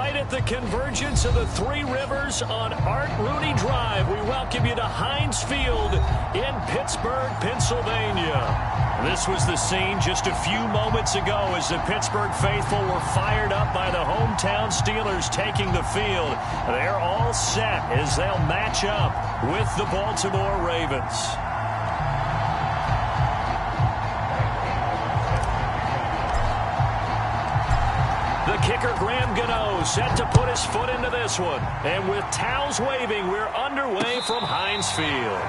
right at the convergence of the Three Rivers on Art Rooney Drive. We welcome you to Heinz Field in Pittsburgh, Pennsylvania. This was the scene just a few moments ago as the Pittsburgh faithful were fired up by the hometown Steelers taking the field. They're all set as they'll match up with the Baltimore Ravens. The kicker, Graham Gano, set to put his foot into this one. And with towels waving, we're underway from Heinz Field.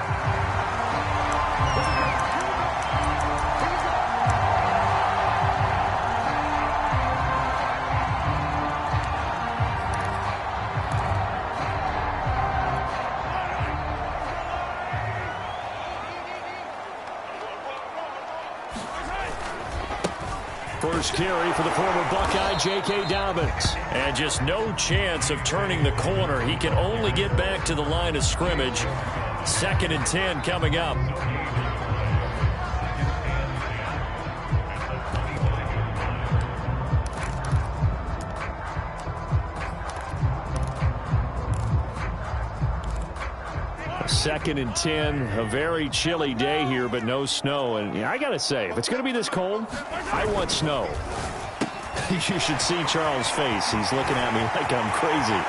First carry for the former Buckeye, J.K. Dobbins. And just no chance of turning the corner. He can only get back to the line of scrimmage. 2nd and 10 coming up. Second and 10, a very chilly day here, but no snow. And I got to say, if it's going to be this cold, I want snow. You should see Charles' face. He's looking at me like I'm crazy.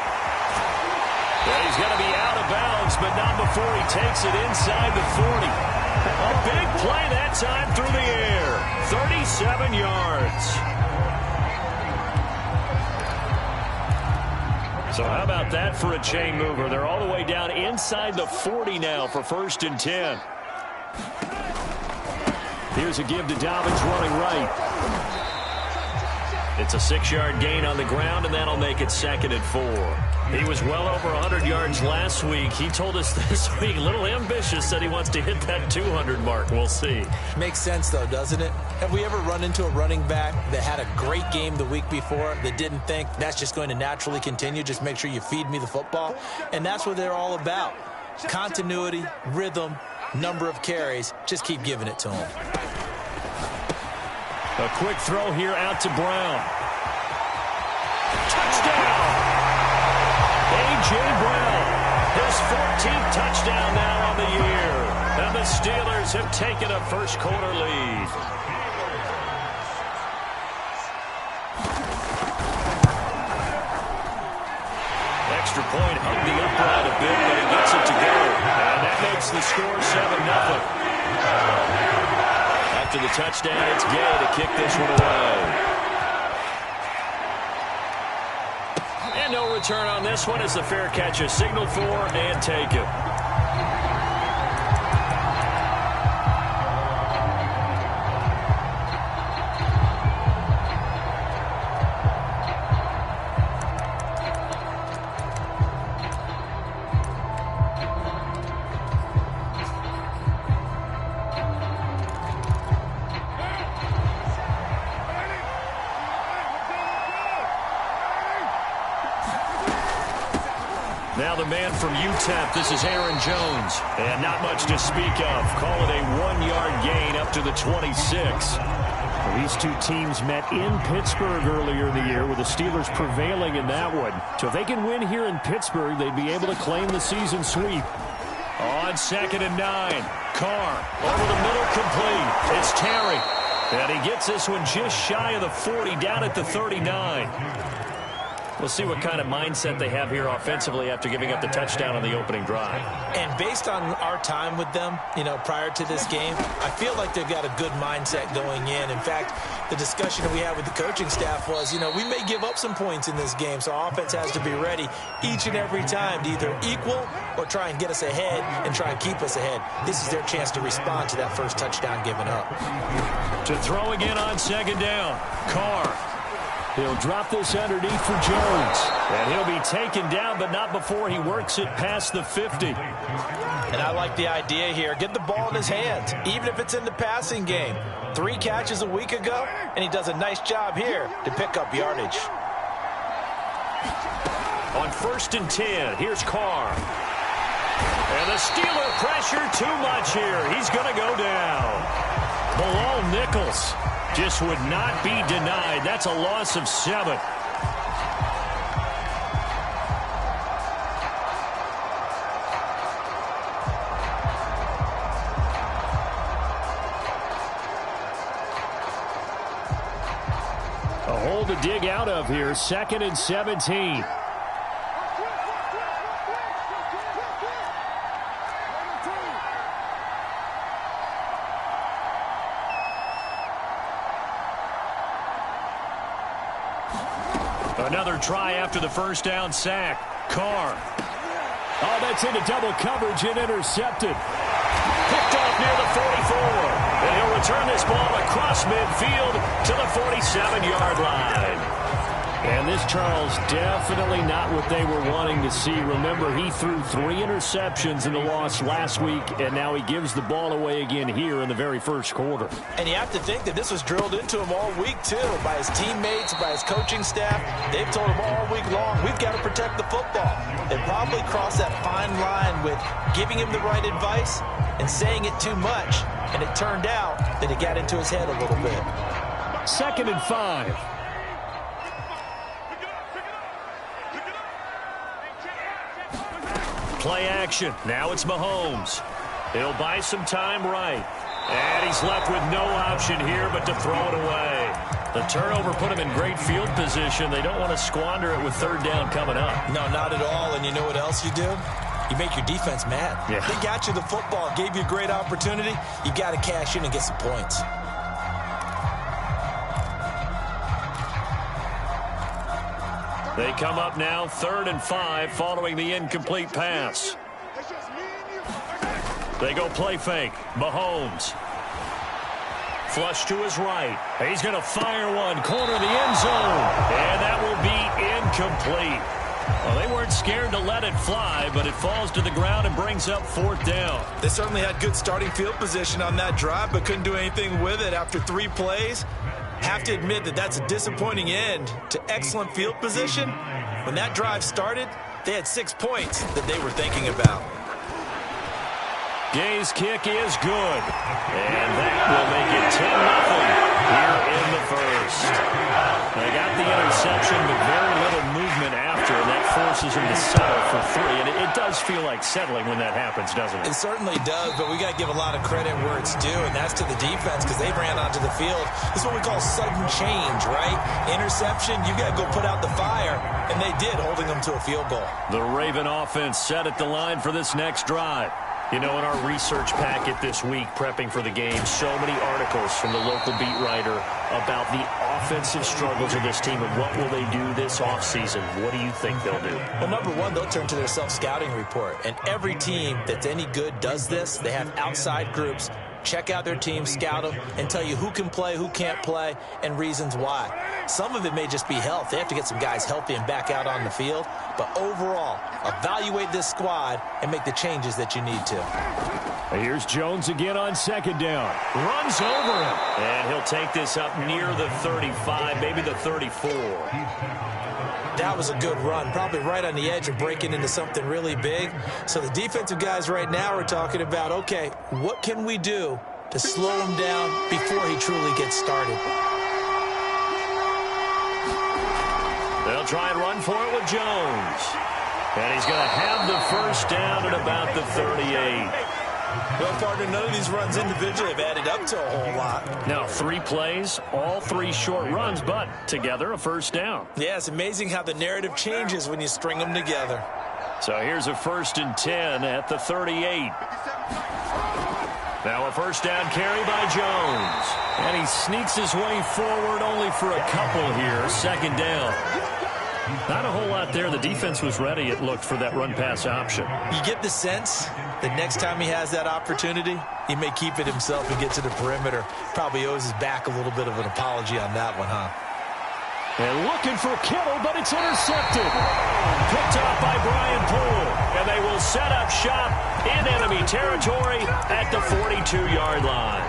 Well, he's going to be out of bounds, but not before he takes it inside the 40. A big play that time through the air. 37 yards. So how about that for a chain mover? They're all the way down inside the 40 now for 1st and 10. Here's a give to Dobbins running right. It's a 6-yard gain on the ground, and that'll make it 2nd and 4. He was well over 100 yards last week. He told us this week, a little ambitious, said he wants to hit that 200 mark. We'll see. Makes sense, though, doesn't it? Have we ever run into a running back that had a great game the week before that didn't think that's just going to naturally continue? Just make sure you feed me the football. And that's what they're all about. Continuity, rhythm, number of carries. Just keep giving it to him. A quick throw here out to Brown. Touchdown! A.J. Brown, his 14th touchdown now on the year. And the Steelers have taken a first-quarter lead. Extra point hung the upright a bit, but he gets it to go. And that makes the score 7-0. After the touchdown, it's Gay to kick this one away. And no return on this one as the fair catch is signaled for and taken. Now the man from UTEP, this is Aaron Jones. And not much to speak of. Call it a 1-yard gain up to the 26. Well, these two teams met in Pittsburgh earlier in the year with the Steelers prevailing in that one. So if they can win here in Pittsburgh, they'd be able to claim the season sweep. On 2nd and 9, Carr over the middle complete. It's Terry. And he gets this one just shy of the 40 down at the 39. We'll see what kind of mindset they have here offensively after giving up the touchdown on the opening drive. And based on our time with them, prior to this game, I feel like they've got a good mindset going in. In fact, the discussion that we had with the coaching staff was, we may give up some points in this game, so our offense has to be ready each and every time to either equal or try and get us ahead and try and keep us ahead. This is their chance to respond to that first touchdown given up. To throw again on 2nd down, Carr. He'll drop this underneath for Jones. And he'll be taken down, but not before he works it past the 50. And I like the idea here. Get the ball in his hands, even if it's in the passing game. 3 catches a week ago, and he does a nice job here to pick up yardage. On 1st and 10, here's Carr. And the Steeler pressure too much here. He's going to go down. Bilal Nichols just would not be denied. That's a loss of 7. hole to dig out of here. 2nd and 17. Another try after the first down sack. Carr. Oh, that's into double coverage and intercepted. Picked off near the 44. And he'll return this ball across midfield to the 47-yard line. And this, Charles, definitely not what they were wanting to see. Remember, he threw 3 interceptions in the loss last week, and now he gives the ball away again here in the very first quarter. And you have to think that this was drilled into him all week, too, by his teammates, by his coaching staff. They've told him all week long, we've got to protect the football. They probably crossed that fine line with giving him the right advice and saying it too much, and it turned out that it got into his head a little bit. 2nd and 5. Play action. Now it's Mahomes. He'll buy some time right. And he's left with no option here but to throw it away. The turnover put him in great field position. They don't want to squander it with 3rd down coming up. No, not at all. And you know what else you do? You make your defense mad. Yeah. They got you the football, gave you a great opportunity. You got to cash in and get some points. They come up now 3rd and 5 following the incomplete pass. They go play fake. Mahomes. Flush to his right. He's going to fire one. Corner of the end zone. And that will be incomplete. Well, they weren't scared to let it fly, but it falls to the ground and brings up 4th down. They certainly had good starting field position on that drive, but couldn't do anything with it after 3 plays. Have to admit that that's a disappointing end to excellent field position. When that drive started, they had 6 points that they were thinking about. Gay's kick is good. And that will make it 10-0 here in the first. They got the interception, but very little movement after, and that forces them to settle for 3. And it does feel like settling when that happens, doesn't it? It certainly does, but we got to give a lot of credit where it's due, and that's to the defense because they ran onto the field. This is what we call sudden change, right? Interception, you got to go put out the fire, and they did, holding them to a field goal. The Raven offense set at the line for this next drive. You know, in our research packet this week, prepping for the game, so many articles from the local beat writer about the offensive struggles of this team and what will they do this offseason. What do you think they'll do? Well, number one, they'll turn to their self-scouting report. And every team that's any good does this. They have outside groups. Check out their team, scout them, and tell you who can play, who can't play, and reasons why. Some of it may just be health. They have to get some guys healthy and back out on the field. But overall, evaluate this squad and make the changes that you need to. Here's Jones again on 2nd down. Runs over him. And he'll take this up near the 35, maybe the 34. That was a good run, probably right on the edge of breaking into something really big. So the defensive guys right now are talking about, okay, what can we do to slow him down before he truly gets started? They'll try and run for it with Jones. And he's going to have the first down at about the 38. Well, partner, none of these runs individually have added up to a whole lot. Now, 3 plays, all 3 short runs, but together a first down. Yeah, it's amazing how the narrative changes when you string them together. So here's a 1st and 10 at the 38. Now a first down carry by Jones. And he sneaks his way forward only for a couple here. 2nd down. Not a whole lot there. The defense was ready, it looked, for that run-pass option. You get the sense that next time he has that opportunity, he may keep it himself and get to the perimeter. Probably owes his back a little bit of an apology on that one, huh? And looking for Kittle, but it's intercepted. Picked off by Brian Poole. And they will set up shop in enemy territory at the 42-yard line.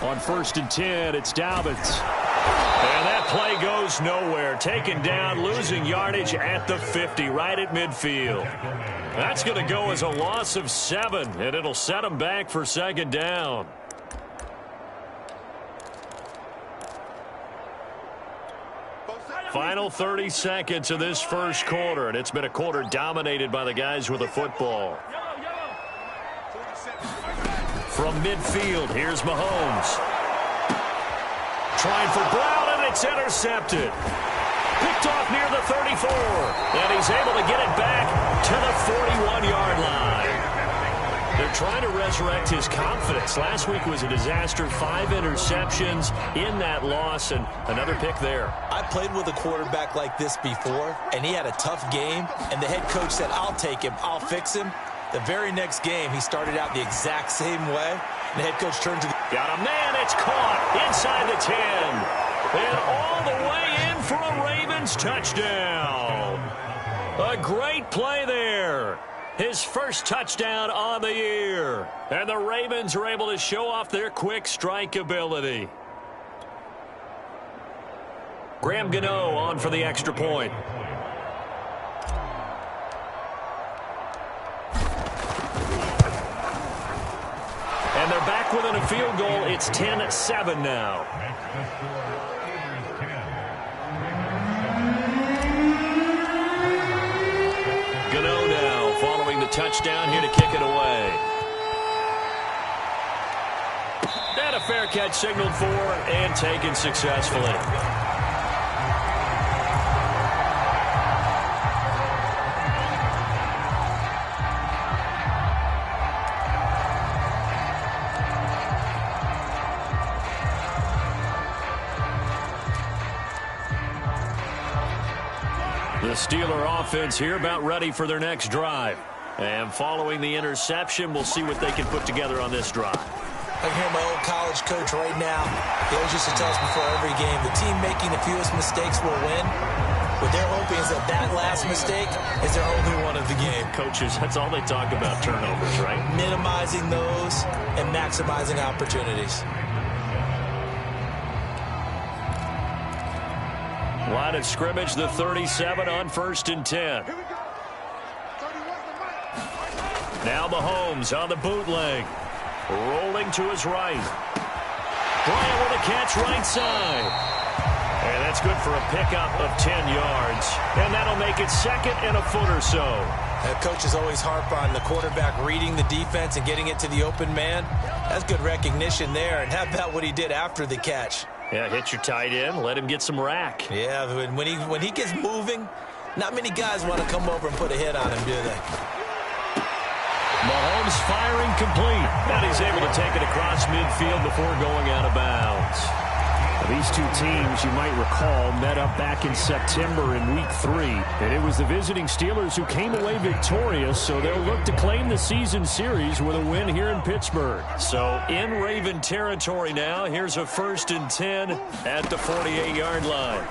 On 1st and 10, it's Dobbins. And that play goes nowhere. Taken down, losing yardage at the 50, right at midfield. That's going to go as a loss of 7, and it'll set them back for 2nd down. Final 30 seconds of this first quarter, and it's been a quarter dominated by the guys with the football. From midfield, here's Mahomes. Trying for Brown, and it's intercepted. Picked off near the 34, and he's able to get it back to the 41-yard line. They're trying to resurrect his confidence. Last week was a disaster. 5 interceptions in that loss, and another pick there. I played with a quarterback like this before, and he had a tough game, and the head coach said, I'll take him, I'll fix him. The very next game, he started out the exact same way. And the head coach turned to the... Got a man, it's caught inside the 10. And all the way in for a Ravens touchdown. A great play there. His first touchdown on the year. And the Ravens are able to show off their quick strike ability. Graham Gano on for the extra point. And they're back within a field goal. It's 10-7 now. Gano now following the touchdown here to kick it away. And a fair catch signaled for and taken successfully. The Steeler offense here about ready for their next drive. And following the interception, we'll see what they can put together on this drive. I hear my old college coach right now. He always used to tell us before every game, the team making the fewest mistakes will win. What they're hoping is that last mistake is their only one of the game. Coaches, that's all they talk about, turnovers, right? Minimizing those and maximizing opportunities. Line of scrimmage, the 37 on 1st and 10. Now Mahomes on the bootleg. Rolling to his right. Bryant with a catch right side. And that's good for a pickup of 10 yards. And that'll make it 2nd and a foot or so. Coaches always harp on the quarterback reading the defense and getting it to the open man. That's good recognition there. And how about what he did after the catch? Yeah, hit your tight end, let him get some rack. Yeah, when he gets moving, not many guys want to come over and put a hit on him, do they? Mahomes firing complete. And he's able to take it across midfield before going out of bounds. These two teams, you might recall, met up back in September in Week 3. And it was the visiting Steelers who came away victorious, so they'll look to claim the season series with a win here in Pittsburgh. So in Raven territory now, here's a 1st and 10 at the 48-yard line.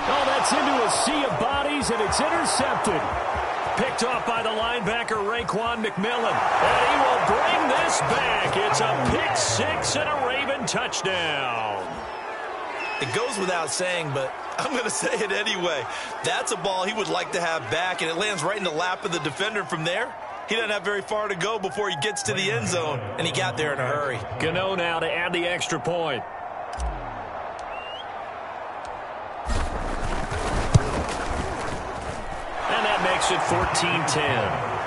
Oh, that's into a sea of bodies, and it's intercepted. Picked off by the linebacker, Raekwon McMillan. And he will bring this back. It's a pick 6 and a Raven touchdown. It goes without saying, but I'm going to say it anyway. That's a ball he would like to have back, and it lands right in the lap of the defender. From there, he doesn't have very far to go before he gets to the end zone, and he got there in a hurry. Gano now to add the extra point. And that makes it 14-10.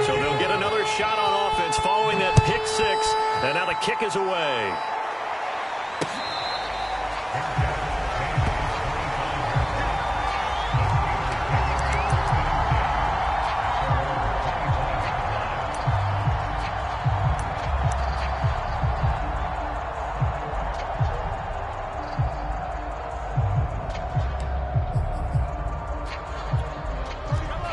So they'll get another shot on offense following that pick 6. And now the kick is away.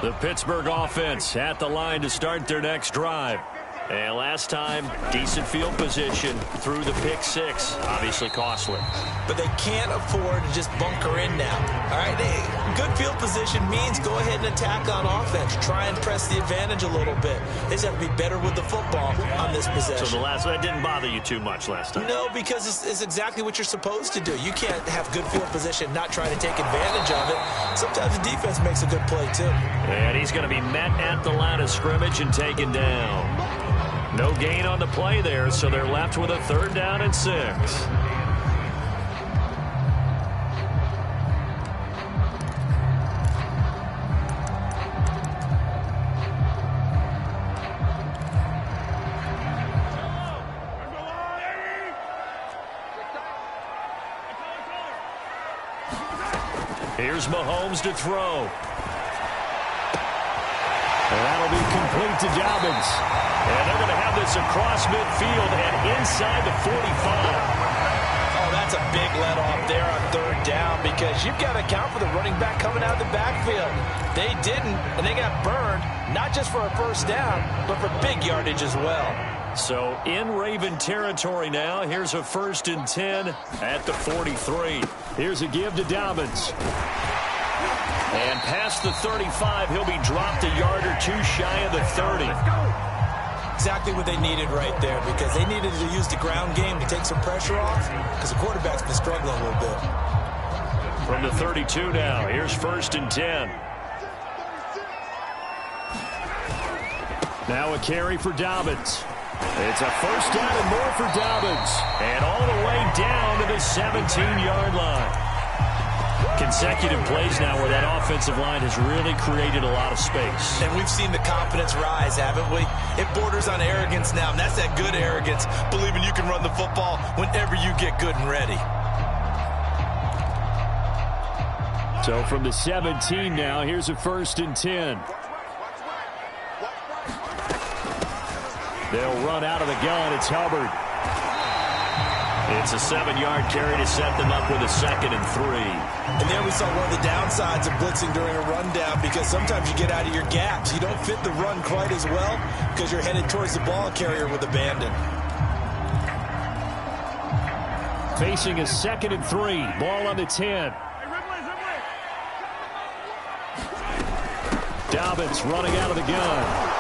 The Pittsburgh offense at the line to start their next drive. And last time, decent field position through the pick six. Obviously costly. But they can't afford to just bunker in now. All right, good field position means go ahead and attack on offense. Try and press the advantage a little bit. They just have to be better with the football on this possession. So that didn't bother you too much last time? No, because it's exactly what you're supposed to do. You can't have good field position, not try to take advantage of it. Sometimes the defense makes a good play, too. And he's going to be met at the line of scrimmage and taken down. No gain on the play there, so they're left with a 3rd down and 6. Here's Mahomes to throw. And that'll be complete to Dobbins. And they're going to have this across midfield and inside the 45. Oh, that's a big let off there on 3rd down because you've got to account for the running back coming out of the backfield. They didn't, and they got burned, not just for a 1st down, but for big yardage as well. So in Raven territory now. Here's a 1st and 10 at the 43. Here's a give to Dobbins. And past the 35, he'll be dropped a yard or 2 shy of the 30. Exactly what they needed right there because they needed to use the ground game to take some pressure off because the quarterback's been struggling a little bit. From the 32 now, here's 1st and 10. Now a carry for Dobbins. It's a 1st down and more for Dobbins. And all the way down to the 17-yard line. Consecutive plays now where that offensive line has really created a lot of space. And we've seen the confidence rise, haven't we? It borders on arrogance now, and that's that good arrogance, believing you can run the football whenever you get good and ready. So from the 17 now, here's a 1st and 10. They'll run out of the gun. It's Hubbard. It's a 7-yard carry to set them up with a 2nd and 3. And there we saw one of the downsides of blitzing during a rundown because sometimes you get out of your gaps. You don't fit the run quite as well because you're headed towards the ball carrier with abandon. Facing a 2nd and 3. Ball on the 10. Dobbins running out of the gun.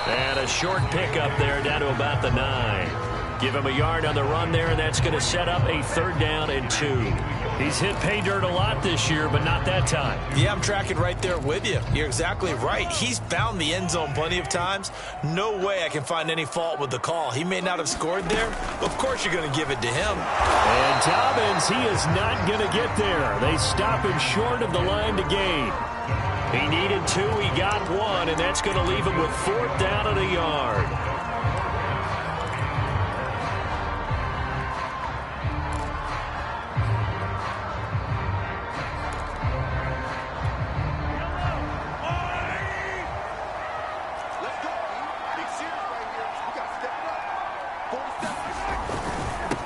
And a short pickup there down to about the 9. Give him a yard on the run there, and that's going to set up a 3rd down and 2. He's hit pay dirt a lot this year, but not that time. Yeah, I'm tracking right there with you. You're exactly right. He's found the end zone plenty of times. No way I can find any fault with the call. He may not have scored there. Of course you're going to give it to him. And Dobbins, he is not going to get there. They stop him short of the line to gain. He needed 2, he got 1, and that's going to leave him with 4th down and a yard.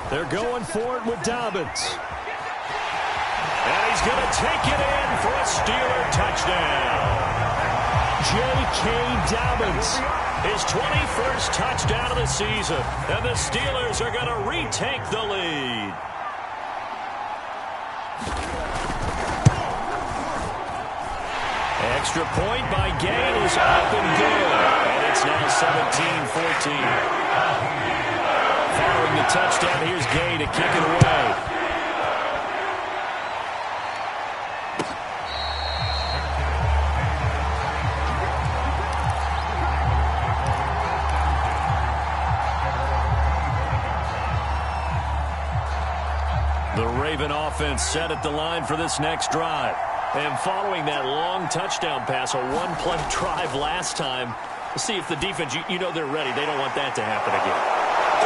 They're going for it with Dobbins. And he's going to take it in for a Steeler touchdown. J.K. Dobbins. His 21st touchdown of the season. And the Steelers are going to retake the lead. Extra point by Gain is up and good. And it's now 17-14. Following the touchdown, here's Gay to kick it away. The Raven offense set at the line for this next drive. And following that long touchdown pass, a one-play drive last time, see if the defense, you know they're ready. They don't want that to happen again.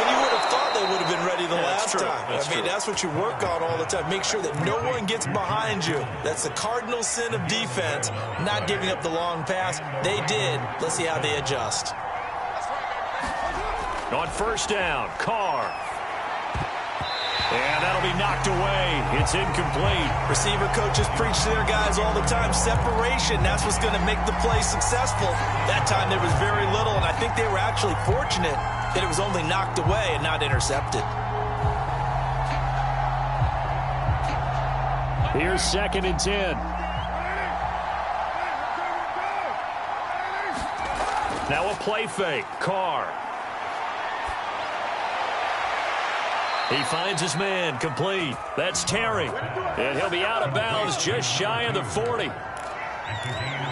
And you would have thought they would have been ready the last time. That's I mean, true. that's what you work on all the time. Make sure that no one gets behind you. That's the cardinal sin of defense, not giving up the long pass. They did. Let's see how they adjust. On 1st down, Carr. And that'll be knocked away. It's incomplete. Receiver coaches preach to their guys all the time. Separation, that's what's going to make the play successful. That time there was very little, and I think they were actually fortunate that it was only knocked away and not intercepted. Here's 2nd and 10. Now a play fake. Carr. He finds his man, complete. That's Terry. And he'll be out of bounds just shy of the 40. Well,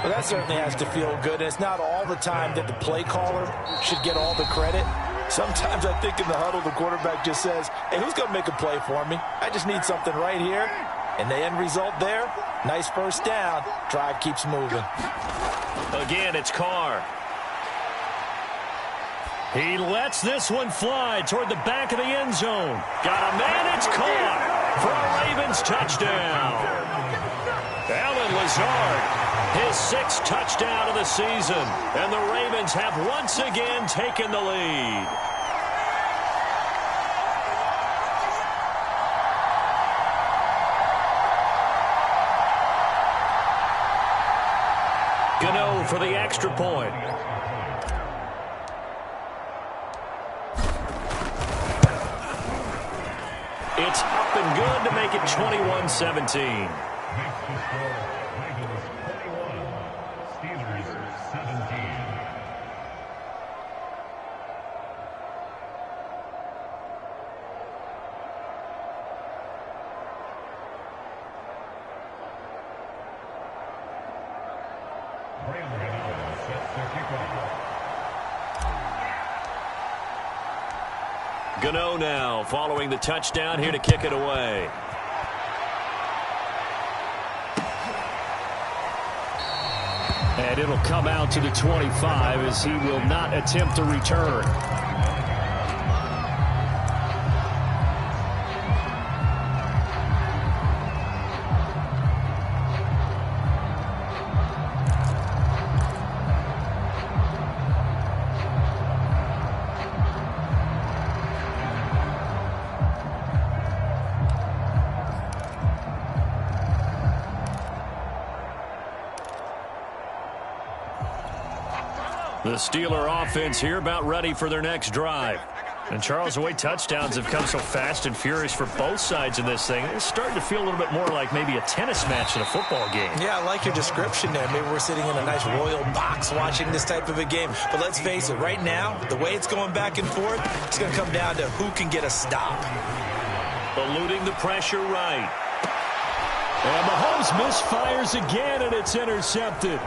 that certainly has to feel good. It's not all the time that the play caller should get all the credit. Sometimes I think in the huddle, the quarterback just says, hey, who's going to make a play for me? I just need something right here. And the end result there, nice first down. Drive keeps moving. Again, it's Carr. He lets this one fly toward the back of the end zone. Got a man, it's caught for a Ravens touchdown. Allen Lazard, his 6th touchdown of the season. And the Ravens have once again taken the lead. Gano for the extra point. It's up and good to make it 21-17. Gano now following the touchdown here to kick it away. And it'll come out to the 25 as he will not attempt a return. The Steeler offense here about ready for their next drive. And, Charles, the way touchdowns have come so fast and furious for both sides in this thing, it's starting to feel a little bit more like maybe a tennis match in a football game. Yeah, I like your description there. Maybe we're sitting in a nice royal box watching this type of a game. But let's face it, right now, the way it's going back and forth, it's going to come down to who can get a stop. Eluding the pressure right. And Mahomes misfires again, and it's intercepted.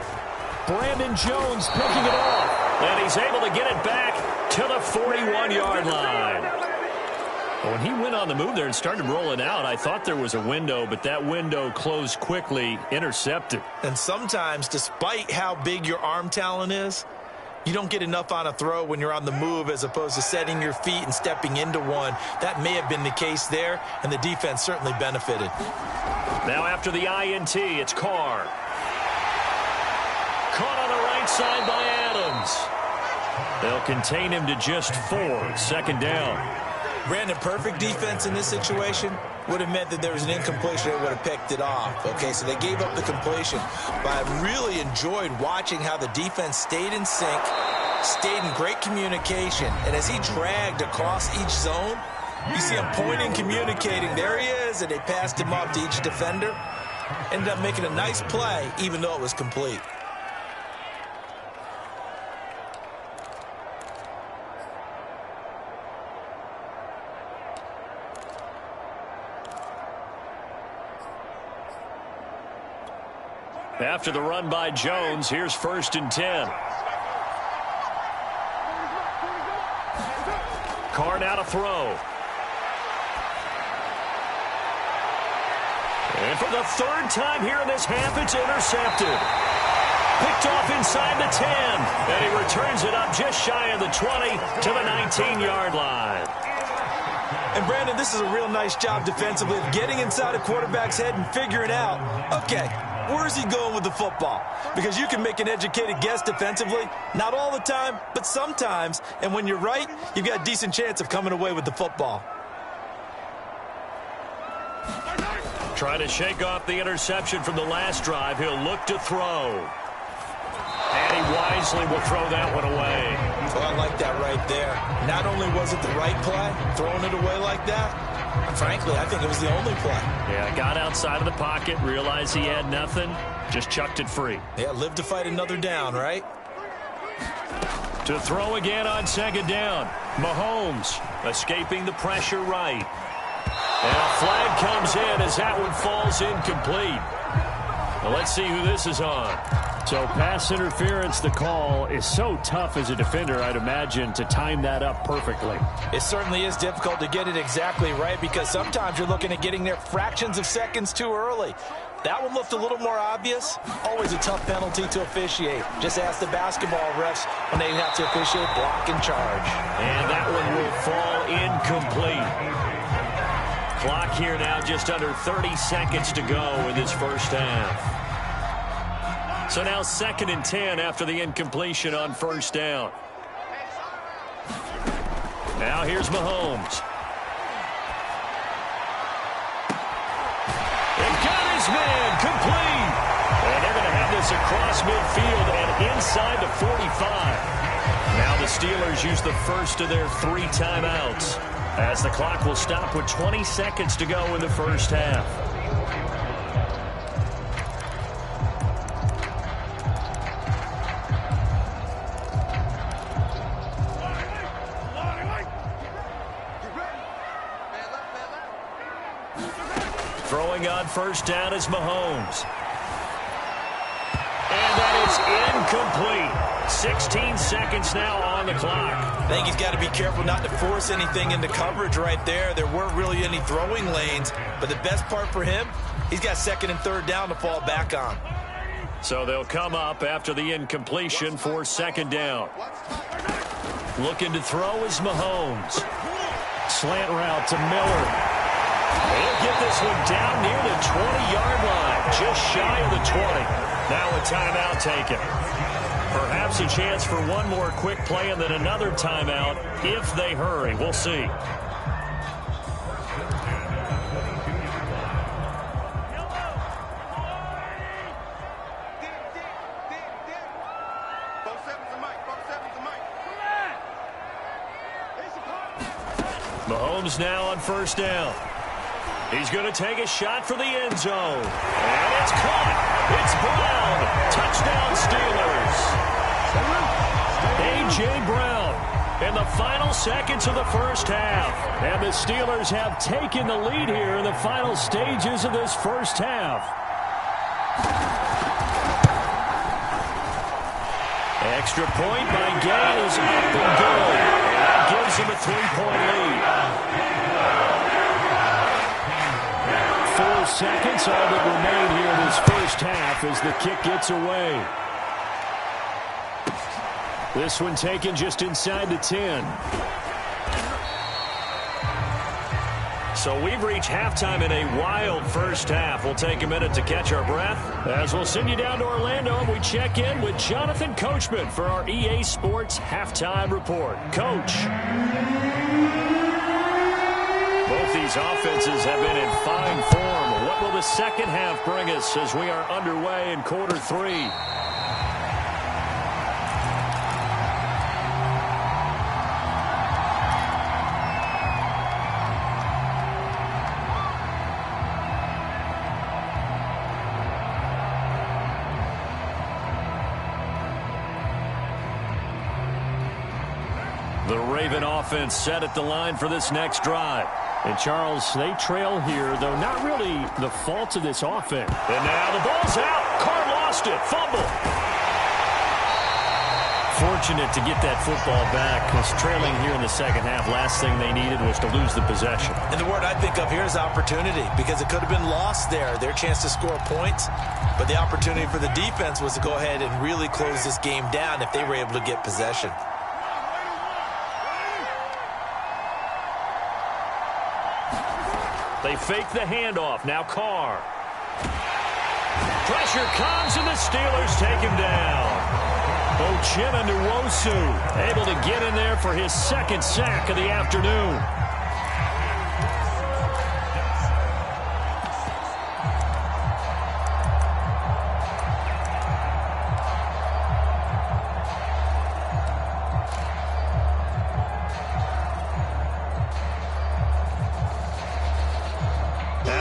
Brandon Jones picking it off. And he's able to get it back to the 41-yard line. When he went on the move there and started rolling out, I thought there was a window, but that window closed quickly, intercepted. And sometimes, despite how big your arm talent is, you don't get enough on a throw when you're on the move as opposed to setting your feet and stepping into one. That may have been the case there, and the defense certainly benefited. Now after the INT, it's Carr. Caught on the right side by Adams. They'll contain him to just 4. 2nd down. Brandon, perfect defense in this situation would have meant that there was an incompletion that would have picked it off. Okay, so they gave up the completion. But I really enjoyed watching how the defense stayed in sync, stayed in great communication. And as he dragged across each zone, you see him pointing, communicating. There he is, and they passed him off to each defender. Ended up making a nice play, even though it was complete. After the run by Jones, here's 1st and 10. Carr now to throw. And for the 3rd time here in this half, it's intercepted. Picked off inside the 10. And he returns it up just shy of the 20 to the 19-yard line. And, Brandon, this is a real nice job defensively of getting inside a quarterback's head and figuring out, okay, where is he going with the football? Because you can make an educated guess defensively. Not all the time, but sometimes. And when you're right, you've got a decent chance of coming away with the football. Trying to shake off the interception from the last drive. He'll look to throw. And he wisely will throw that one away. Well, I like that right there. Not only was it the right play, throwing it away like that, frankly, I think it was the only play. Yeah, got outside of the pocket, realized he had nothing, just chucked it free. Yeah, live to fight another down, right? To throw again on second down. Mahomes escaping the pressure right. And a flag comes in as that one falls incomplete. Well, let's see who this is on. So pass interference, the call is so tough as a defender, I'd imagine, to time that up perfectly. It certainly is difficult to get it exactly right because sometimes you're looking at getting there fractions of seconds too early. That one looked a little more obvious. Always a tough penalty to officiate. Just ask the basketball refs when they have to officiate block and charge. And that one will fall incomplete. Clock here now just under 30 seconds to go in this first half. So now 2nd and 10 after the incompletion on first down. Now here's Mahomes. And got his man complete. And they're going to have this across midfield and inside the 45. Now the Steelers use the first of their 3 timeouts, as the clock will stop with 20 seconds to go in the first half. Throwing on first down is Mahomes. And that is incomplete. 16 seconds now on the clock. I think he's got to be careful not to force anything into coverage right there. There weren't really any throwing lanes, but the best part for him, he's got 2nd and 3rd down to fall back on. So they'll come up after the incompletion for 2nd down. Looking to throw is Mahomes. Slant route to Miller. He'll get this one down near the 20-yard line, just shy of the 20. Now a timeout taken. Perhaps a chance for one more quick play and then another timeout if they hurry. We'll see. Mahomes now on first down. He's going to take a shot for the end zone. And it's caught. It's Brown. Touchdown Steelers. A.J. Brown in the final seconds of the first half. And the Steelers have taken the lead here in the final stages of this first half. Extra point by Gay is up and good. And that gives him a 3-point lead. 4 seconds all that remain here in this first half as the kick gets away. This one taken just inside the 10. So we've reached halftime in a wild first half. We'll take a minute to catch our breath as we'll send you down to Orlando and we check in with Jonathan Coachman for our EA Sports Halftime Report. Coach. Both these offenses have been in fine form. What will the second half bring us as we are underway in quarter 3? The Raven offense set at the line for this next drive. And, Charles, they trail here, though not really the fault of this offense. And now the ball's out. Carr lost it. Fumble. Fortunate to get that football back, because trailing here in the second half, last thing they needed was to lose the possession. And the word I think of here is opportunity, because it could have been lost there, their chance to score points. But the opportunity for the defense was to go ahead and really close this game down if they were able to get possession. They fake the handoff. Now Carr. Pressure comes, and the Steelers take him down. Uchenna Nwosu able to get in there for his second sack of the afternoon.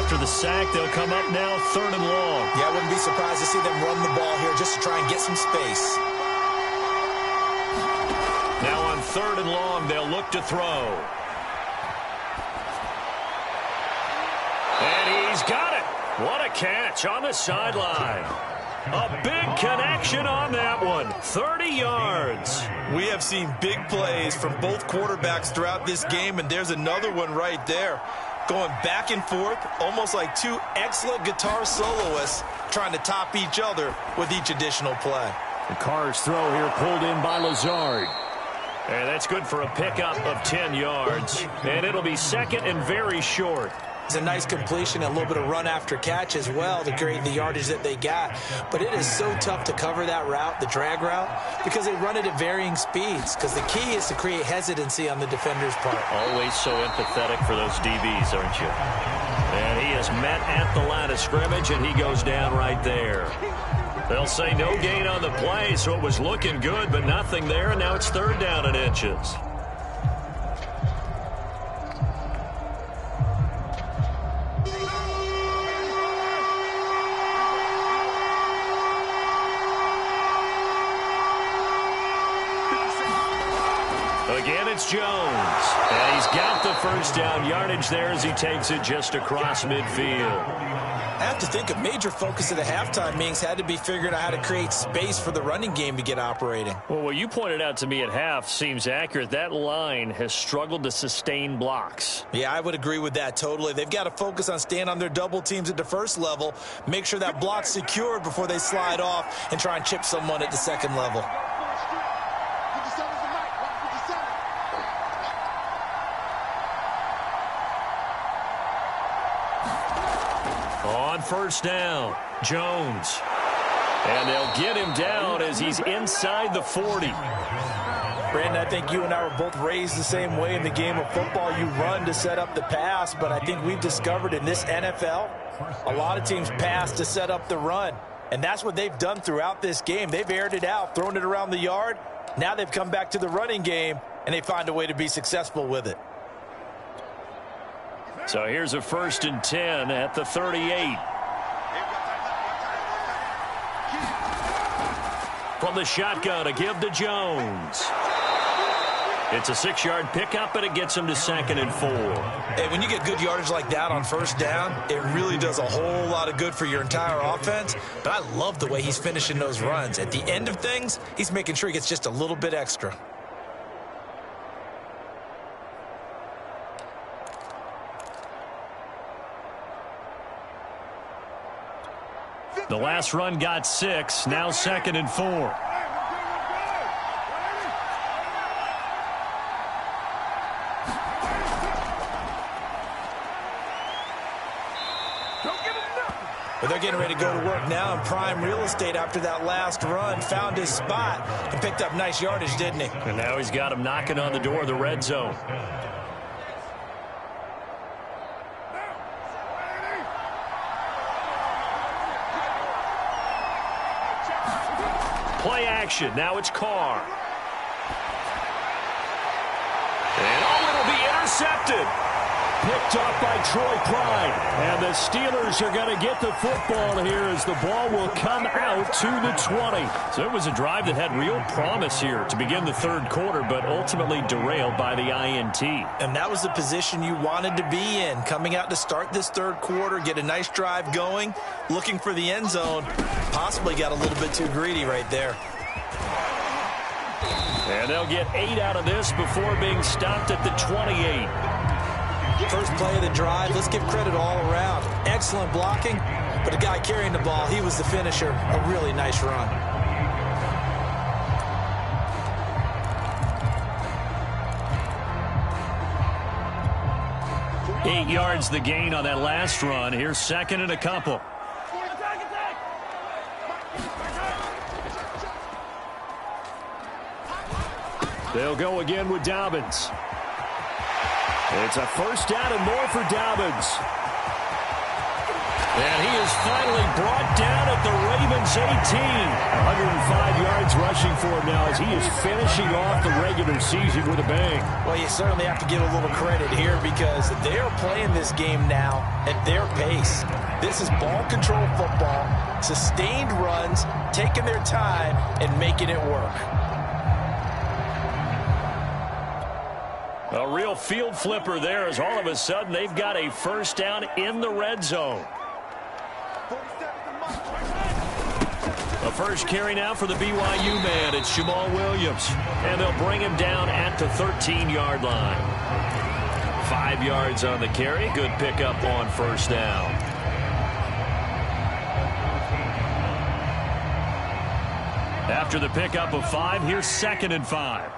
after the sack. They'll come up now 3rd and long. Yeah, I wouldn't be surprised to see them run the ball here just to try and get some space. Now on 3rd and long, they'll look to throw. And he's got it. What a catch on the sideline. A big connection on that one. 30 yards. We have seen big plays from both quarterbacks throughout this game, and there's another one right there. Going back and forth, almost like two excellent guitar soloists trying to top each other with each additional play. The Cards throw here pulled in by Lazard. And that's good for a pickup of 10 yards. And it'll be 2nd and very short. It's a nice completion, a little bit of run after catch as well to create the yardage that they got. But it is so tough to cover that route, the drag route, because they run it at varying speeds. Because the key is to create hesitancy on the defender's part. Always so empathetic for those DBs, aren't you? And he is met at the line of scrimmage, and he goes down right there. They'll say no gain on the play, so it was looking good, but nothing there, and now it's 3rd down and inches. Again, it's Jones. And he's got the 1st down yardage there as he takes it just across midfield. I have to think a major focus of the halftime meetings had to be figuring out how to create space for the running game to get operating. Well, what you pointed out to me at half seems accurate. That line has struggled to sustain blocks. Yeah, I would agree with that totally. They've got to focus on staying on their double teams at the 1st level, make sure that block's secured before they slide off and try and chip someone at the 2nd level. On 1st down, Jones. And they'll get him down as he's inside the 40. Brandon, I think you and I were both raised the same way in the game of football. You run to set up the pass, but I think we've discovered in this NFL, a lot of teams pass to set up the run. And that's what they've done throughout this game. They've aired it out, thrown it around the yard. Now they've come back to the running game, and they find a way to be successful with it. So here's a 1st and 10 at the 38. From the shotgun, a give to Jones. It's a 6-yard pickup, and it gets him to 2nd and 4. Hey, when you get good yardage like that on 1st down, it really does a whole lot of good for your entire offense. But I love the way he's finishing those runs. At the end of things, he's making sure he gets just a little bit extra. The last run got 6, now 2nd and 4. But they're getting ready to go to work now in prime real estate after that last run. Found his spot and picked up nice yardage, didn't he? And now he's got him knocking on the door of the red zone. Play action. Now it's Carr. And it'll be intercepted. Picked off by Troy Pride. And the Steelers are going to get the football here as the ball will come out to the 20. So it was a drive that had real promise here to begin the 3rd quarter, but ultimately derailed by the INT. And that was the position you wanted to be in. Coming out to start this 3rd quarter, get a nice drive going, looking for the end zone. Possibly got a little bit too greedy right there. And they'll get 8 out of this before being stopped at the 28. First play of the drive, let's give credit all around. Excellent blocking, but the guy carrying the ball, he was the finisher. A really nice run. Eight yards the gain on that last run. Here's 2nd and a couple. They'll go again with Dobbins. It's a 1st down and more for Dobbins. And he is finally brought down at the Ravens 18. 105 yards rushing for him now as he is finishing off the regular season with a bang. Well, you certainly have to give a little credit here because they are playing this game now at their pace. This is ball control football, sustained runs, taking their time, and making it work. A real field flipper there as all of a sudden they've got a first down in the red zone. The first carry now for the BYU man. It's Jamal Williams. And they'll bring him down at the 13-yard line. 5 yards on the carry. Good pickup on first down. After the pickup of 5, here's 2nd and 5.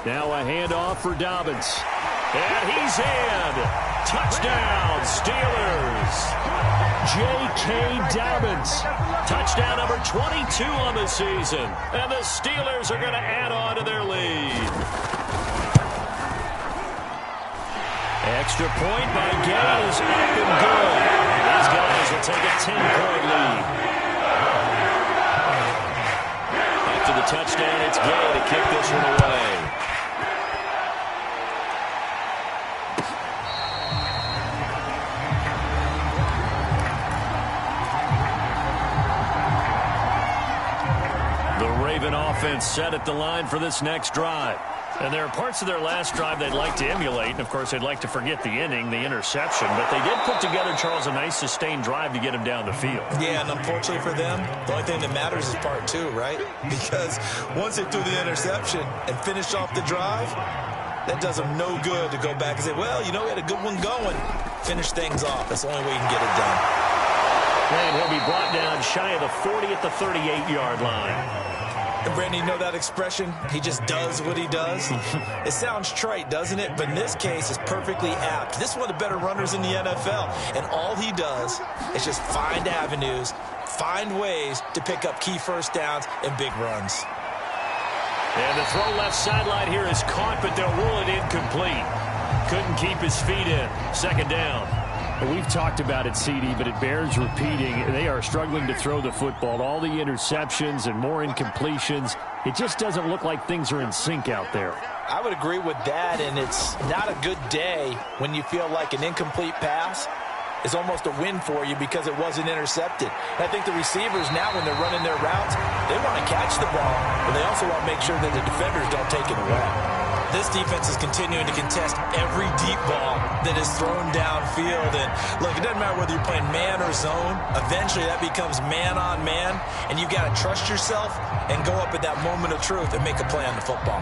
Now a handoff for Dobbins. And he's in. Touchdown, Steelers. J.K. Dobbins. Touchdown number 22 on the season. And the Steelers are going to add on to their lead. Extra point by Gay is up and good. These guys will take a 10-point lead. After the touchdown, it's Gay to kick this one away. Offense set at the line for this next drive. And there are parts of their last drive they'd like to emulate. And, of course, they'd like to forget the inning, the interception. But they did put together, Charles, a nice sustained drive to get him down the field. Yeah, and unfortunately for them, the only thing that matters is part 2, right? Because once they threw the interception and finished off the drive, that does them no good to go back and say, well, you know, we had a good one going. Finish things off. That's the only way you can get it done. And he'll be brought down shy of the 40 at the 38-yard line. And Brandon, you know that expression? He just does what he does. It sounds trite, doesn't it? But in this case, it's perfectly apt. This is one of the better runners in the NFL. And all he does is just find avenues, find ways to pick up key first downs and big runs. And the throw left sideline here is caught, but they'll rule it incomplete. Couldn't keep his feet in. 2nd down. We've talked about it, CD, but it bears repeating. They are struggling to throw the football. All the interceptions and more incompletions. It just doesn't look like things are in sync out there. I would agree with that, and it's not a good day when you feel like an incomplete pass is almost a win for you because it wasn't intercepted. And I think the receivers now, when they're running their routes, they want to catch the ball, but they also want to make sure that the defenders don't take it away. This defense is continuing to contest every deep ball that is thrown downfield. And, look, it doesn't matter whether you're playing man or zone. Eventually, that becomes man-on-man, and you've got to trust yourself and go up at that moment of truth and make a play on the football.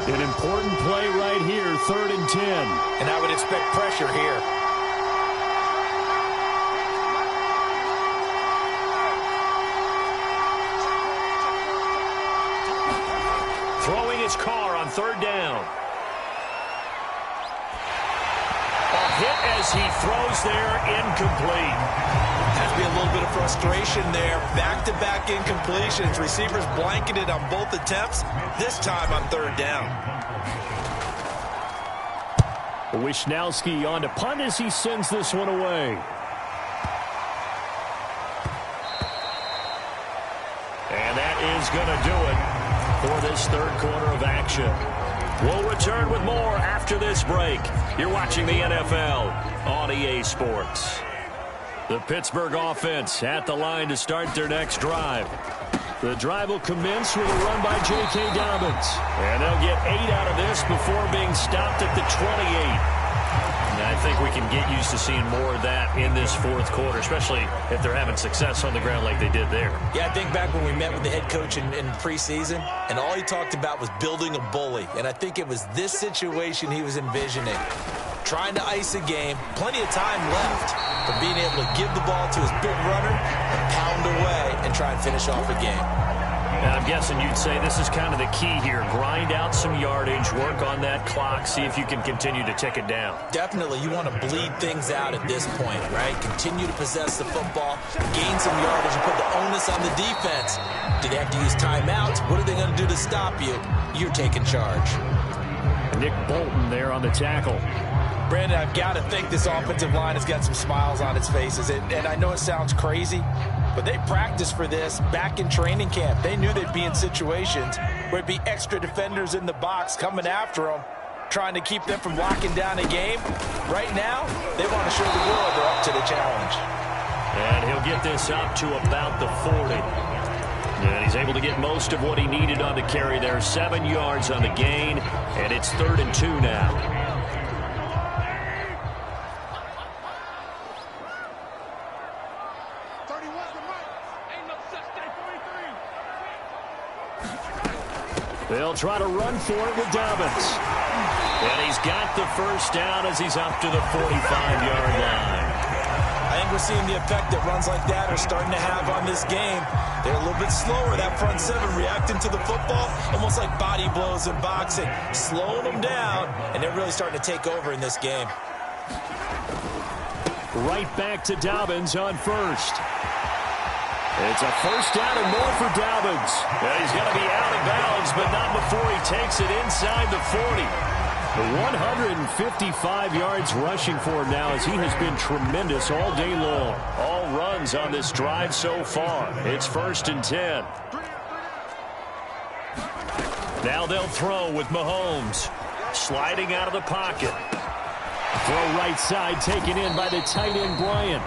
An important play right here, 3rd and 10. And I would expect pressure here. Throwing his car on 3rd down. A hit as he throws there, incomplete. Has to be a little bit of frustration there. Back-to-back incompletions. Receivers blanketed on both attempts, this time on 3rd down. Wishnowski on to punt as he sends this one away. And that is going to do it for this 3rd quarter of action. We'll return with more after this break. You're watching the NFL on EA Sports. The Pittsburgh offense at the line to start their next drive. The drive will commence with a run by J.K. Dobbins. And they'll get 8 out of this before being stopped at the 28. And I think we can get used to seeing more of that in this 4th quarter, especially if they're having success on the ground like they did there. Yeah, I think back when we met with the head coach in preseason, and all he talked about was building a bully. And I think it was this situation he was envisioning. Trying to ice a game, plenty of time left, but being able to give the ball to his big runner and pound away and try and finish off a game. And I'm guessing you'd say this is kind of the key here. Grind out some yardage, work on that clock, see if you can continue to tick it down. Definitely, you want to bleed things out at this point, right? Continue to possess the football, gain some yardage, and put the onus on the defense. Do they have to use timeouts? What are they going to do to stop you? You're taking charge. Nick Bolton there on the tackle. Brandon, I've got to think this offensive line has got some smiles on its faces. And I know it sounds crazy, but they practiced for this back in training camp. They knew they'd be in situations where it'd be extra defenders in the box coming after them, trying to keep them from locking down a game. Right now, they want to show the world they're up to the challenge. And he'll get this up to about the 40. And he's able to get most of what he needed on the carry there. 7 yards on the gain, and it's 3rd and 2 now. They'll try to run for it with Dobbins. And he's got the first down as he's up to the 45-yard line. I think we're seeing the effect that runs like that are starting to have on this game. They're a little bit slower, that front seven, reacting to the football, almost like body blows in boxing, slowing them down, and they're really starting to take over in this game. Right back to Dobbins on first. It's a first down and more for Dobbins. And he's going to be out of bounds, but not before he takes it inside the 40. 155 yards rushing for him now as he has been tremendous all day long. All runs on this drive so far. It's 1st and 10. Now they'll throw with Mahomes. Sliding out of the pocket. Throw right side taken in by the tight end Bryant.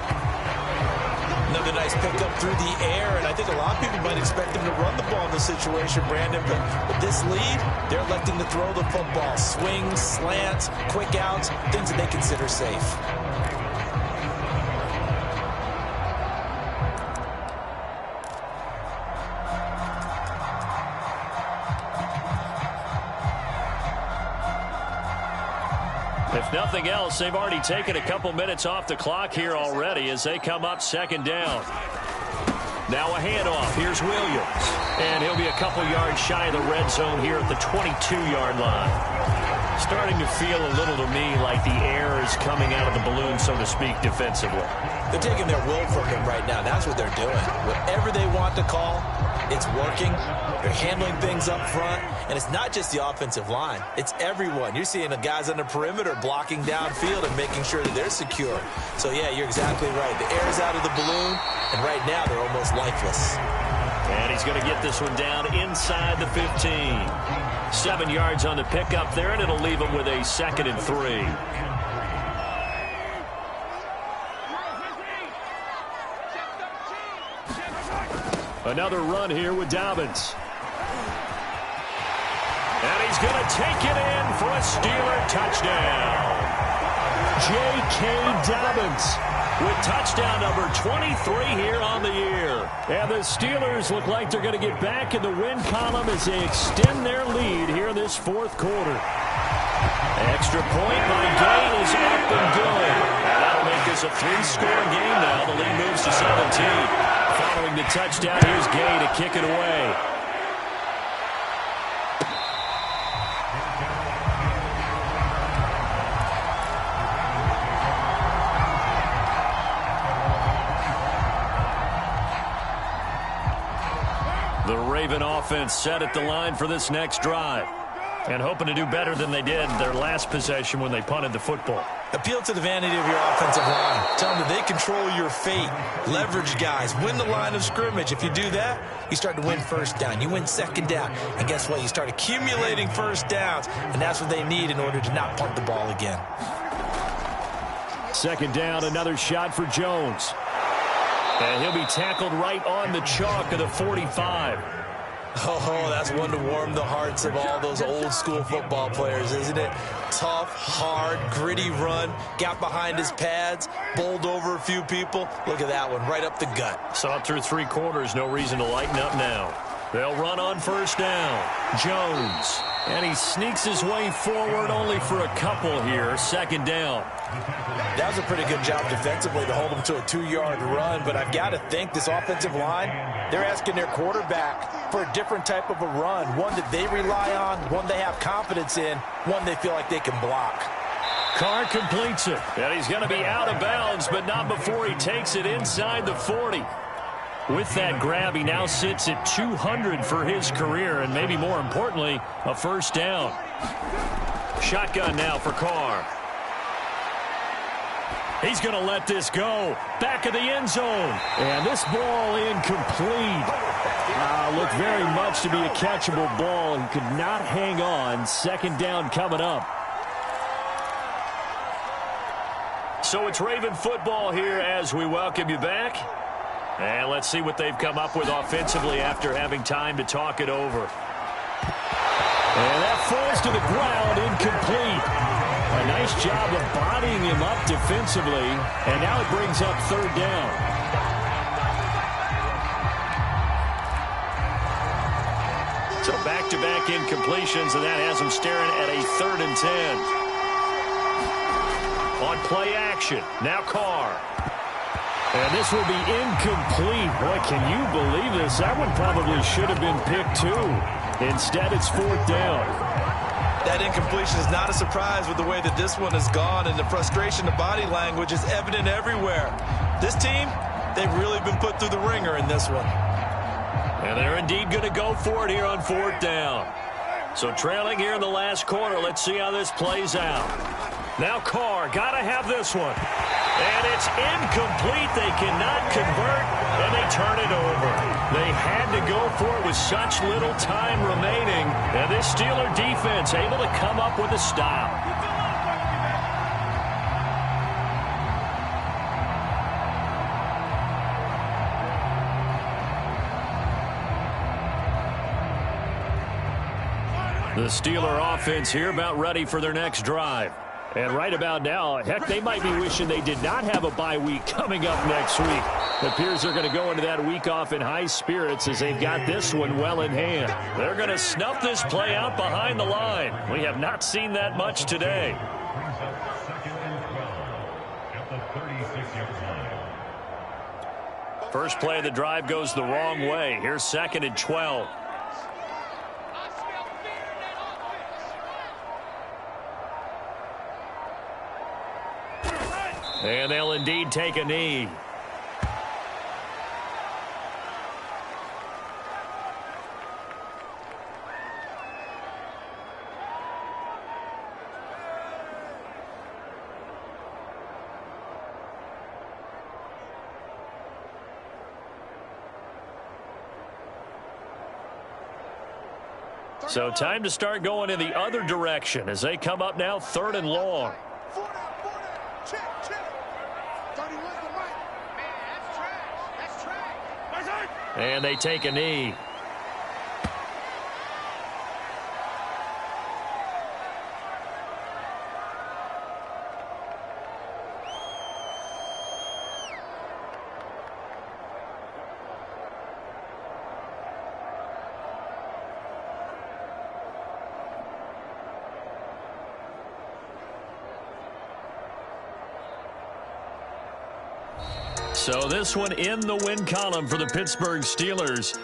Another nice pickup through the air, and I think a lot of people might expect him to run the ball in this situation, Brandon, but with this lead, they're electing to throw the football. Swings, slants, quick outs, things that they consider safe. If nothing else, they've already taken a couple minutes off the clock here already as they come up 2nd down. Now a handoff. Here's Williams. And he'll be a couple yards shy of the red zone here at the 22-yard line. Starting to feel a little to me like the air is coming out of the balloon, so to speak, defensively. They're taking their will from him right now. That's what they're doing. Whatever they want to call, it's working. They're handling things up front. And it's not just the offensive line. It's everyone. You're seeing the guys on the perimeter blocking downfield and making sure that they're secure. So, yeah, you're exactly right. The air is out of the balloon, and right now they're almost lifeless. And he's going to get this one down inside the 15. 7 yards on the pickup there, and it'll leave him with a 2nd and 3. Another run here with Dobbins. And he's going to take it in for a Steeler touchdown. J.K. Dobbins with touchdown number 23 here on the year. And the Steelers look like they're going to get back in the win column as they extend their lead here in this 4th quarter. Extra point by Gay is up and good. And that'll make this a 3-score game now. The lead moves to 17. Following the touchdown, here's Gay to kick it away. The Raven offense set at the line for this next drive. And hoping to do better than they did their last possession when they punted the football. Appeal to the vanity of your offensive line. Tell them that they control your fate. Leverage guys. Win the line of scrimmage. If you do that, you start to win first down. You win 2nd down. And guess what? You start accumulating first downs. And that's what they need in order to not punt the ball again. 2nd down, another shot for Jones. And he'll be tackled right on the chalk of the 45. Oh, that's one to warm the hearts of all those old school football players, isn't it? Tough, hard, gritty run, got behind his pads, bowled over a few people. Look at that one, right up the gut. Saw it through 3 quarters, no reason to lighten up now. They'll run on 1st down. Jones. And he sneaks his way forward only for a couple here. Second down. That was a pretty good job defensively to hold him to a 2-yard run, but I've got to think this offensive line, they're asking their quarterback for a different type of a run, one that they rely on, one they have confidence in, one they feel like they can block. Carr completes it, and he's going to be out of bounds, but not before he takes it inside the 40. With that grab, he now sits at 200 for his career, and maybe more importantly, a first down. Shotgun now for Carr. He's going to let this go. Back of the end zone. And this ball incomplete. Looked very much to be a catchable ball. He could not hang on. Second down coming up. So it's Raven football here as we welcome you back. And let's see what they've come up with offensively after having time to talk it over. And that falls to the ground, incomplete. A nice job of bodying him up defensively, and now it brings up third down. So back-to-back incompletions, and that has him staring at a 3rd and 10. On play action, now Carr. And this will be incomplete. Boy, can you believe this? That one probably should have been picked too. Instead, it's 4th down. That incompletion is not a surprise with the way that this one has gone, and the frustration, the body language is evident everywhere. This team, they've really been put through the ringer in this one. And they're indeed going to go for it here on 4th down. So trailing here in the last quarter, let's see how this plays out. Now Carr, got to have this one. And it's incomplete. They cannot convert, and they turn it over. They had to go for it with such little time remaining. And this Steeler defense able to come up with a stop. The Steeler offense here about ready for their next drive. And right about now, heck, they might be wishing they did not have a bye week coming up next week. It appears they're going to go into that week off in high spirits as they've got this one well in hand. They're going to snuff this play out behind the line. We have not seen that much today. First play of the drive goes the wrong way. Here's 2nd and 12. And they'll indeed take a knee. So time to start going in the other direction as they come up now 3rd and long. And they take a knee. So this one in the win column for the Pittsburgh Steelers.